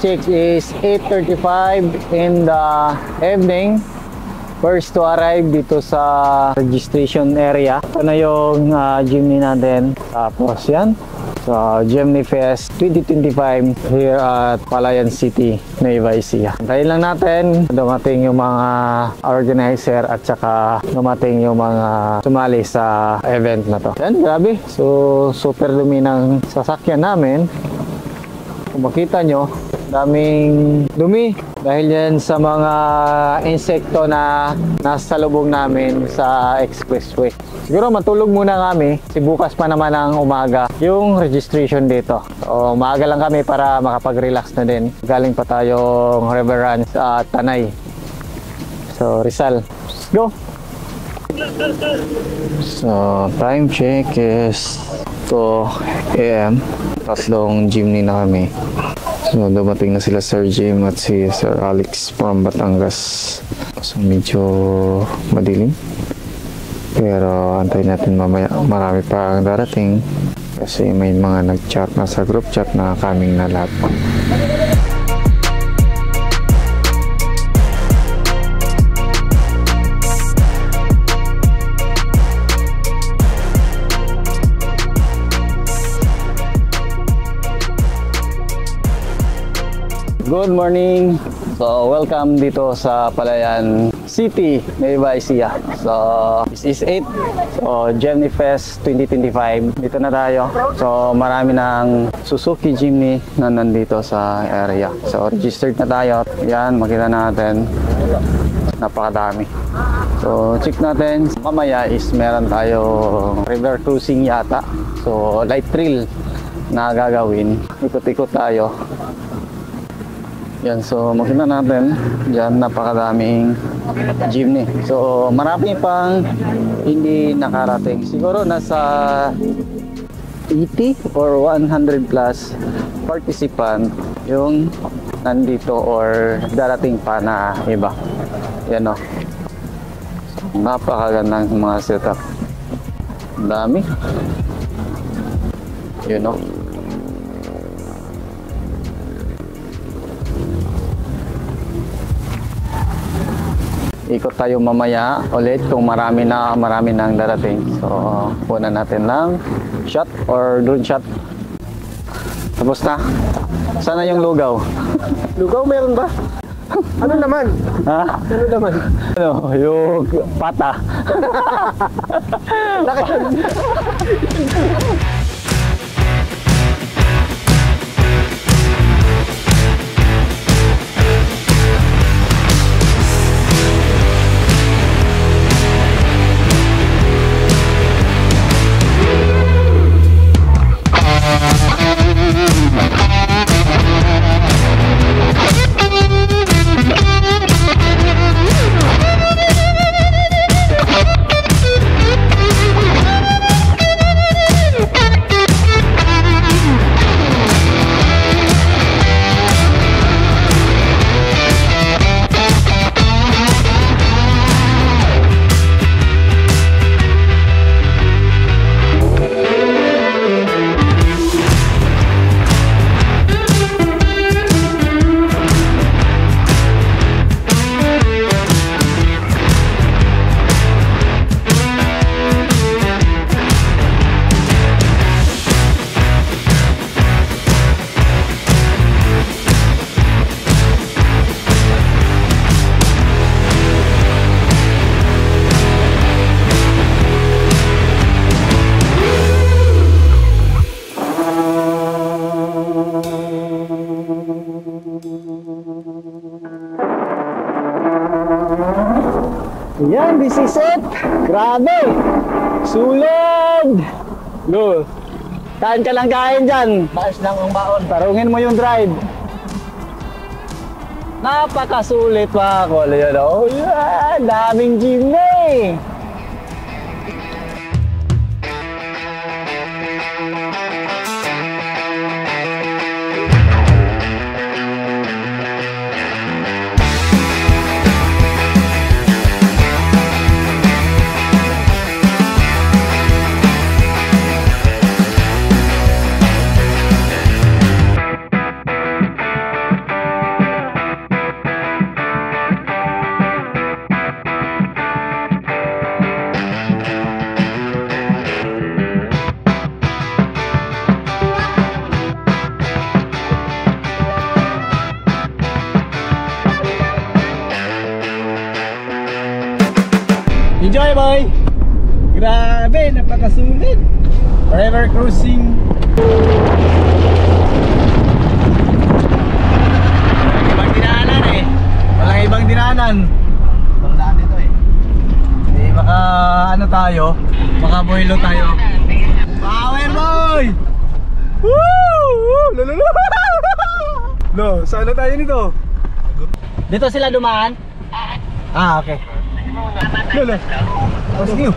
check is 8:35 in the evening. First to arrive dito sa registration area. Ito na yung jeepney natin. Tapos yan. So, Gemini Fest 2025 here at Palayan City, Nueva Ecija. Antayin lang natin dumating yung mga organizer at saka dumating yung mga sumali sa event na to. Yan, grabe. So, super dumi ng sasakyan namin. Kung makita nyo, daming dumi dahil yan sa mga insekto na nasa lubong namin sa expressway. Siguro matulog muna kami kasi bukas pa naman ang umaga yung registration dito. So maaga lang kami para makapag-relax na din. Galing pa tayong river run sa Tanay. So Rizal. Let's go! So time check is 2 AM. Tatlong jeepney na kami. So dumating na sila Sir Jim at si Sir Alex from Batangas. So medyo madilim. Pero antayin natin mamaya, marami pa ang darating kasi may mga nag-chat na sa group chat na coming na lahat. Good morning! So, welcome dito sa Palayan City, Nueva Ecija. So, this is 8. So, Gemini Fest 2025. Dito na tayo. So, marami ng Suzuki Jimny na nandito sa area. So, registered na tayo. Yan, makita natin. Napakadami. So, check natin. Mamaya is meron tayo river cruising yata. So, light trail na gagawin. Ikot-ikot tayo. Yan, so makita natin dyan napakadaming jeepney. So marami pang hindi nakarating. Siguro nasa 80 or 100 plus participant yung nandito or darating pa na iba. Yan o. So, napakagandang mga setup. Ang dami. Yun o. Ikot tayo mamaya ulit kung marami nang darating. So, punan natin lang shot or drone shot. Tapos na. Sana yung lugaw. Lugaw meron ba? Ano naman? Ha? Ano naman? Ano? Yung pata. Yan, this is it. Grabe. Sulod. Go. Kain ka lang kain dyan. Baas lang ang baon. Tarungin mo yung drive. Napakasulit mga kolo yun. Oh, yeah. Daming jeepney. boy! Grabe, napakasulit! Forever cruising! Ibang dinaanan eh. Walang ibang dinaanan. Walang daan dito eh. Hindi, baka ano tayo? Baka boilo tayo. Power boy! Woo! Lululu! No, saan na tayo nito? Dito sila dumaan. Ah, okay. Lolo. Oh, sige.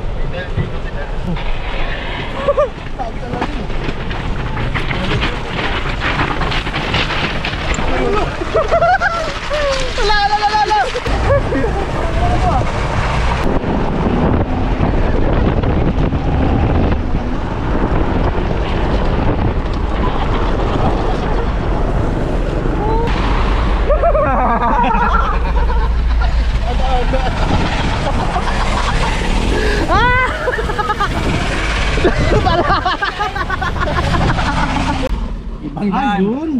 Ibang daan. Yun.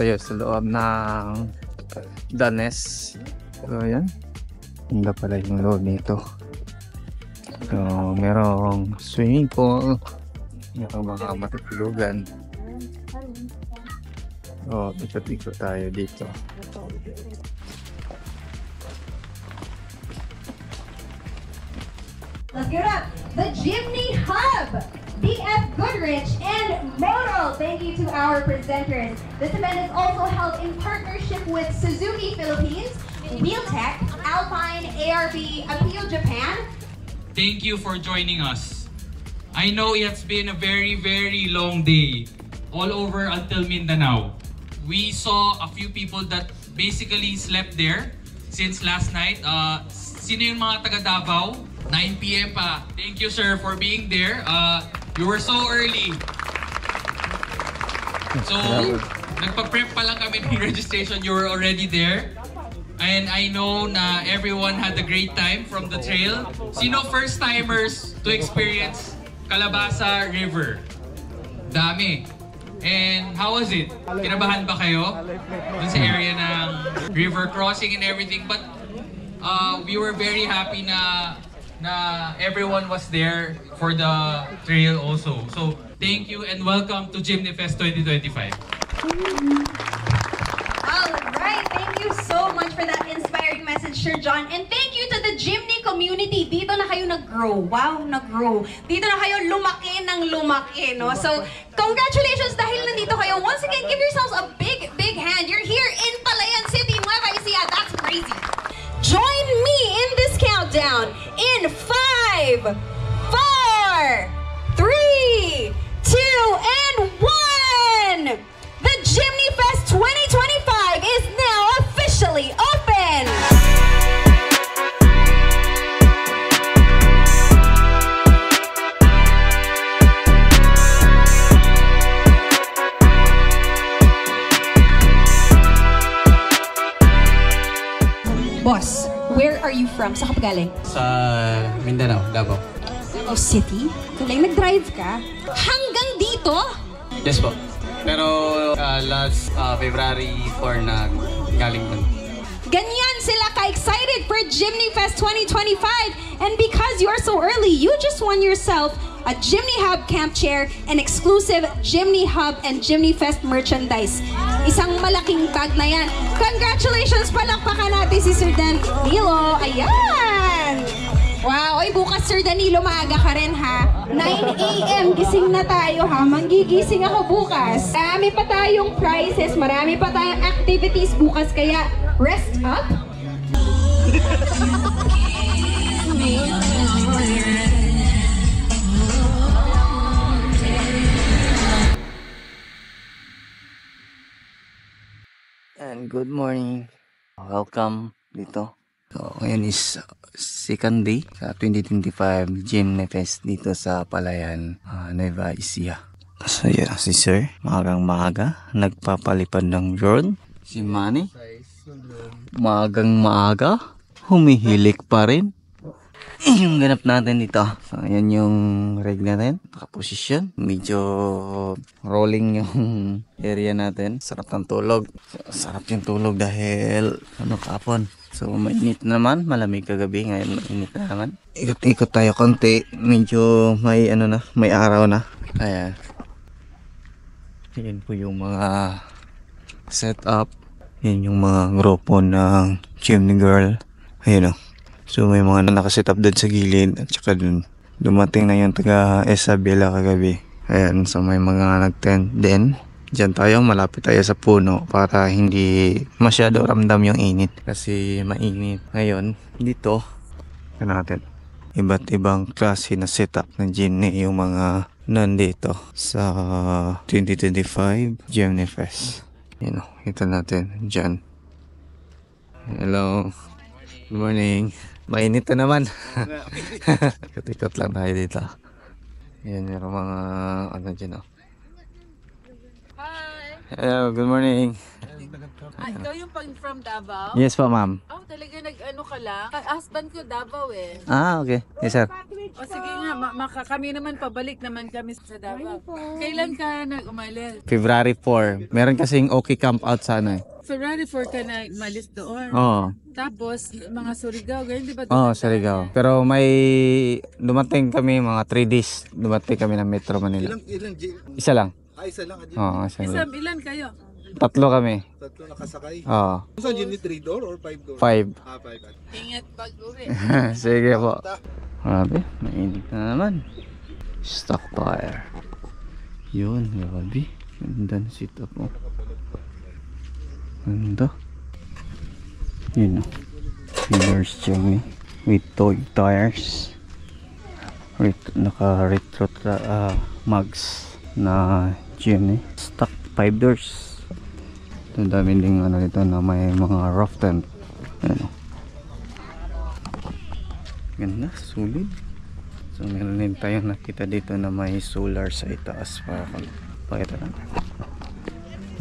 tayo sa loob ng Danes. So ayan, ganda pala yung loob nito. So merong swimming pool, merong mga matutulugan. So ikot-ikot tayo dito. Let's give it up. The Jimny Hub, BF Goodrich, and Moto. Thank you to our presenters. This event is also held in partnership with Suzuki Philippines, Wheeltech, Alpine, ARB, Appeal Japan. Thank you for joining us. I know it's been a very, very long day all over until Mindanao. We saw a few people that basically slept there since last night. Sino yung mga taga Davao? 9 p.m. pa. Thank you, sir, for being there. You were so early. So, nagpa-prep pa lang kami ng registration. You were already there. And I know na everyone had a great time from the trail. Sino first-timers to experience Calabasa River? Dami. And how was it? Kinabahan ba kayo? Dun sa area ng river crossing and everything. But we were very happy na everyone was there for the trail also. So, thank you and welcome to Jimny Fest 2025. Alright, thank you so much for that inspiring message, Sir John. And thank you to the Jimny community. Dito na kayo nag-grow. Wow, nag-grow. Dito na kayo lumaki ng lumaki, no? So, congratulations dahil nandito kayo. Once again, give yourselves a big, big hand. You're here in Palayan City, Nueva Ecija. That's crazy. Join me in this countdown in 5, 4, 3, 2, and 1! The Jimny Fest 2025 is now officially open! Boss, where are you from? Saan ka pa galing? Sa Mindanao, Davao. Davao City? Galing, nag-drive ka? Hanggang dito? Yes po. Pero last February 4 na galing dun. Ganyan sila ka-excited for Jimny Fest 2025. And because you are so early, you just won yourself a Jimny Hub camp chair and exclusive Jimny Hub and Jimny Fest merchandise. Isang malaking bag na yan. Congratulations! Palakpakan natin si Sir Danilo. Ayan! Wow! Ay, bukas Sir Danilo, maaga ka rin ha. 9 a.m. gising na tayo ha. Manggigising ako bukas. Marami pa tayong prizes, marami pa tayong activities bukas. Kaya, rest up. And good morning. Welcome dito. So, ngayon is second day sa 2025 Jimny Fest dito sa Palayan, Nueva Ecija. So, yun si Sir. Maagang maaga. Nagpapalipad ng drone. Si Manny. Maagang maaga. Humihilik pa rin. Yung ganap natin dito. So, ayan yung rig natin. Nakaposisyon. Medyo rolling yung area natin. Sarap ng tulog. Sarap yung tulog dahil kapon. So, mainit naman. Malamig kagabi. Ngayon, mainit na naman. Ikot-ikot tayo konti. Medyo may may araw na. Ayan. Ayan po yung mga setup. Ayan yung mga grupo ng Jimny Girl. Ayan o. So may mga nakaset up doon sa gilid at saka dun dumating na yung taga Isabela kagabi. Ayan, so may mga nag-tent din. Diyan tayo, malapit tayo sa puno para hindi masyado ramdam yung init. Kasi mainit. Ngayon, dito, natin, iba't ibang klase na setup ng Jimny yung mga nandito sa 2025 Jimny Fest. Yun o, kita natin dyan. Hello. Good morning. Mainit na naman. Ikot-ikot lang tayo dito. Yan, meron mga dyan o. Hello, good morning. Ikaw yung from Davao? Yes po, ma'am. Oh, talaga nag-ano ka lang? Husband ko Davao eh. Okay. Yes, sir. O sige nga, kami naman pabalik naman kami sa Davao. Kailan ka nag-umalis? February 4. Meron kasing okay camp out sa ano eh. February 4 ka na umalis doon. Oo. Tapos, mga Surigao, ganyan di ba? Oo, Surigao. Pero may dumating kami mga 3 days. Dumating kami ng Metro Manila. Isa lang. Isa lang. Oo, isa lang. Ilan kayo? 3 kami. 3 nakasakay. Oo. Saan yun? 3 door or 5 door? 5. 5. Ingat pag-uwi. Sige po. Grabe, mainit na naman. Stock tire. Yun, grabe. Ganda na sit-up mo. Ganda. Yun o. Fillers Jimny. With toy tires. Naka-retro mugs na Jimny. Stock 5 doors. Ang dami ding ano dito na may mga roof tent. Ayan o. Ganda, sulit. So meron din tayo nakita dito na may solar sa itaas para pakita natin.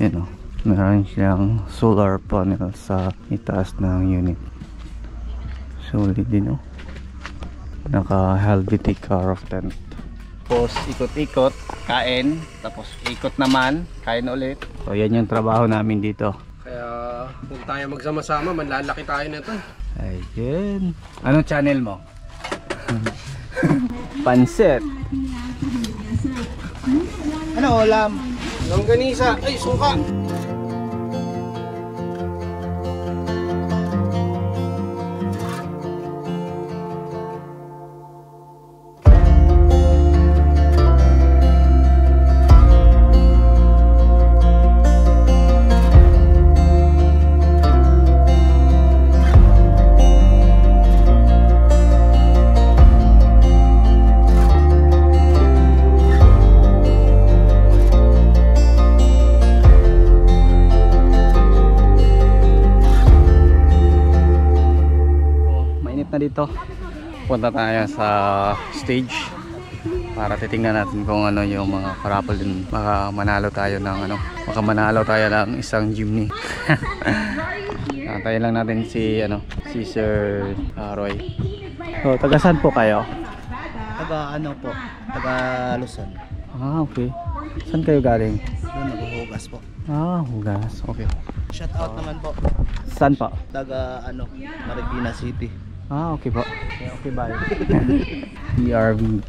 Yan o. Meron siyang solar panel sa itaas ng unit. Sulit din o. Naka Helvetic roof tent. Tapos ikot-ikot, kain. Tapos ikot naman, kain ulit. So yan yung trabaho namin dito. Kaya kung tayo magsama-sama, manlalaki tayo nito. Ayun. Anong channel mo? Pansit. Ano ulam? Longganisa. Ay, suka! Na dito punta tayo sa stage para titingnan natin kung ano yung mga parapol din. Baka manalo tayo ng isang jeepney. Tayo lang natin si Sir Roy. So taga saan po kayo? Taga taga Luzon. Okay. Saan kayo galing? Doon naghuhugas po. Hugas. Okay. Shout out naman po. Saan po? Taga Marikina City. Okay po. Okay, bye. PRV.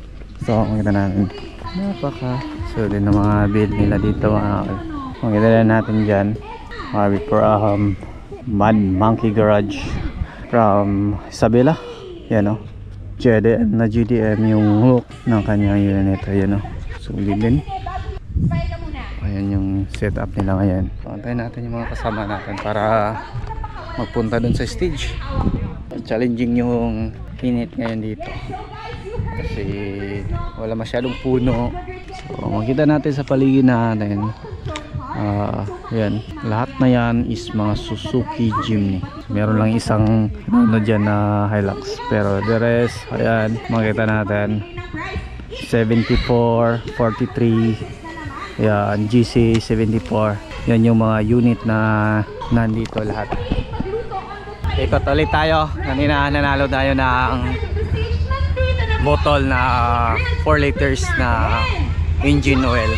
So, makita natin. So, din ng mga build nila dito. Makita na natin dyan. From Mad Monkey Garage. From Isabela. Yan o. GDM yung hook ng kanyang unit. Yan o. Sulit din. Ayan yung setup nila ngayon. Pantayin natin yung mga kasama natin para magpunta dun sa stage. Challenging yung init ngayon dito kasi wala masyadong puno. So makita natin sa paligid natin, yan, lahat na yan is mga Suzuki Jimny. Meron lang isang dyan na Hilux, pero the rest, ayan, makita natin 74, 43, yan, GC 74. Yan yung mga unit na nandito lahat. Ikot ulit tayo. Kanina nanalo tayo ng bottle na 4 liters na engine oil.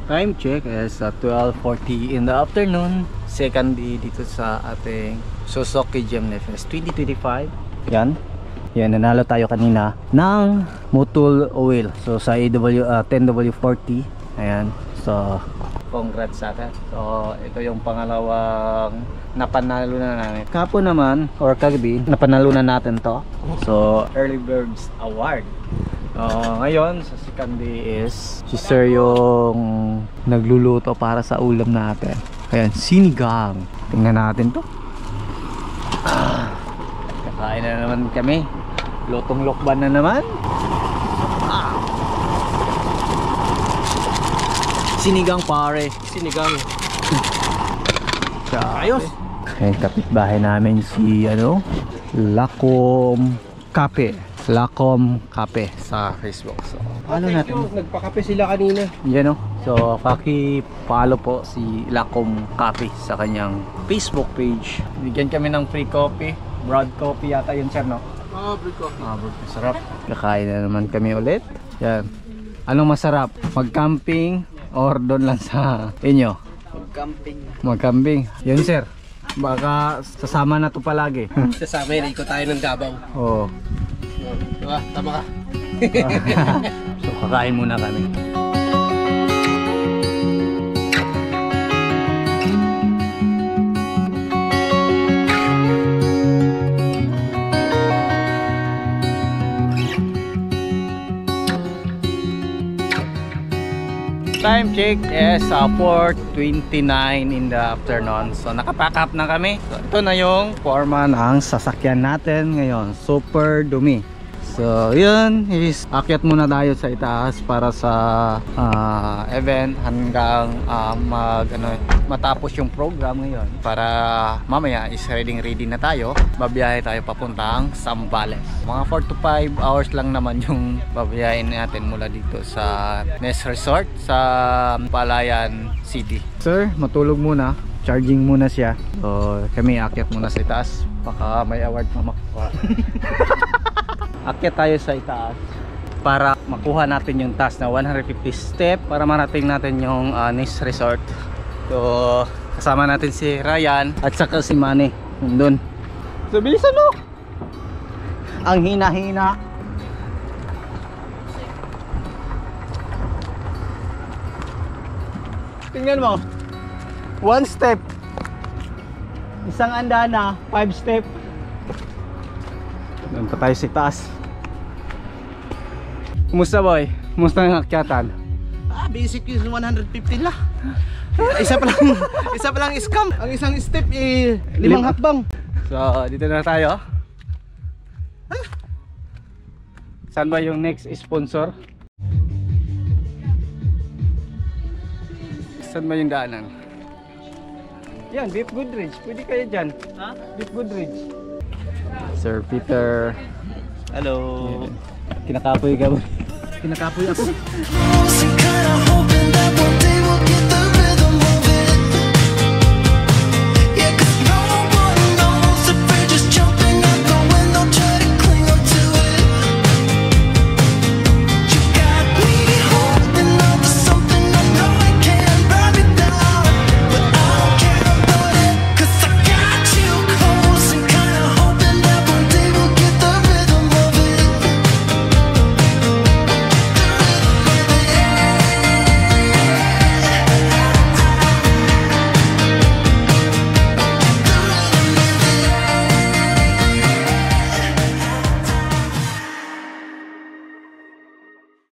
Time check is 12:40 in the afternoon. Second day dito sa ating Suzuki Jimny Fest 2025. Yan. Yan, nanalo tayo kanina ng Motul oil. So sa AW 10W40. Ayan. So congrats sa atin. So ito yung pangalawang napanalo na namin. Kapon naman or kagabi napanalo na natin to. So Early Birds Award. Ngayon sa si Candy is si Sir yung nagluluto para sa ulam natin. Ayan, sinigang. Tingnan natin to. Kakain na naman kami. Lutong lokban na naman. Sinigang pare. Sinigang. Ayos. Ayan, kapitbahay namin si Lacom Cafe. Lacom Cafe sa Facebook. So, ano natin? Nagpakape sila kanina. Yan So, paki-follow po si Lacom Cafe sa kanyang Facebook page. Bigyan kami ng free coffee. Broad coffee yata yun, sir, no? Free coffee. Broad, sarap. Kakain na naman kami ulit. Yan. Anong masarap? Mag-camping or doon lang sa inyo? Mag-camping. Yun, sir. Baka sasama na to palagi. Sasama yun, ikot tayo ng Davao. Oo. Diba? Tama ka. So, kakain muna kami. Time check is 4:29 in the afternoon. So nakapack up na kami. So, ito na yung forma ng sasakyan natin ngayon. Super dumi. So yun is akyat muna tayo sa itaas para sa event hanggang matapos yung program ngayon. Para mamaya is ready na tayo. Babiyahe tayo papuntang Zambales. Mga 4 to 5 hours lang naman yung babiyahin natin mula dito sa Nest Resort sa Palayan City. Sir, matulog muna. Charging muna siya. So kami akyat muna sa itaas. Baka may award na makuha. Akyat tayo sa itaas para makuha natin yung task na 150 step para marating natin yung Nest Resort. So kasama natin si Ryan at saka si Manny nandun. So bilisan mo. Ang hina-hina. Tingnan mo. 1 step. Isang andana, 5 step. Doon pa tayo sa taas. Kumusta boy? Kumusta ang akyatan? Basic is 150 lang. Isa pa lang scam. Ang isang step 5 hakbang. So dito na tayo. Saan ba yung next sponsor? Saan ba yung daanan? Yan, Beef Goodrich. Pwede kayo dyan. Ha? Beef Goodrich. Sir Peter. Hello. Kinakapoy ka ba? Kinakapoy ako. Kinda hoping that one day